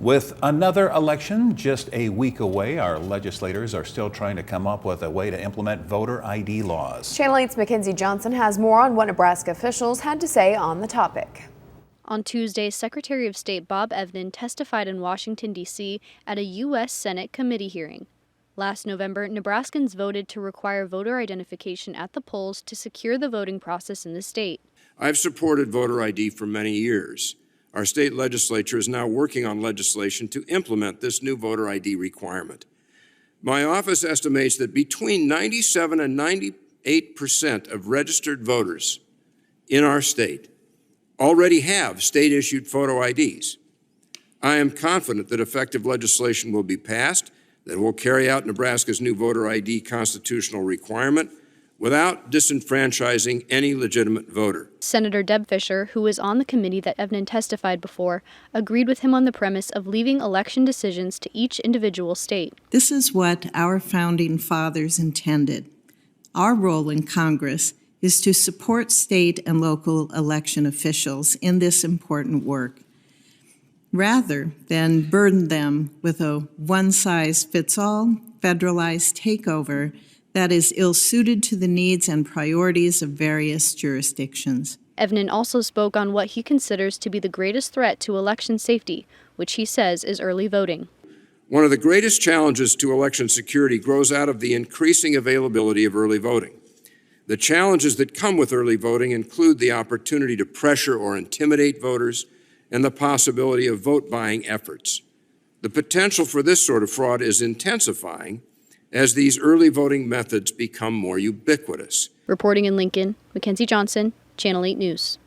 With another election just a week away, our legislators are still trying to come up with a way to implement voter ID laws. Channel 8's Mackenzie Johnson has more on what Nebraska officials had to say on the topic. On Tuesday, Secretary of State Bob Evnen testified in Washington, D.C. at a U.S. Senate committee hearing. Last November, Nebraskans voted to require voter identification at the polls to secure the voting process in the state. I've supported voter ID for many years. Our state legislature is now working on legislation to implement this new voter ID requirement. My office estimates that between 97 and 98% of registered voters in our state already have state-issued photo IDs. I am confident that effective legislation will be passed that will carry out Nebraska's new voter ID constitutional requirement without disenfranchising any legitimate voter. Senator Deb Fisher, who was on the committee that Evnen testified before, agreed with him on the premise of leaving election decisions to each individual state. This is what our founding fathers intended. Our role in Congress is to support state and local election officials in this important work, rather than burden them with a one-size-fits-all federalized takeover that is ill-suited to the needs and priorities of various jurisdictions. Evnen also spoke on what he considers to be the greatest threat to election safety, which he says is early voting. One of the greatest challenges to election security grows out of the increasing availability of early voting. The challenges that come with early voting include the opportunity to pressure or intimidate voters and the possibility of vote-buying efforts. The potential for this sort of fraud is intensifying as these early voting methods become more ubiquitous. Reporting in Lincoln, Mackenzie Johnson, Channel 8 News.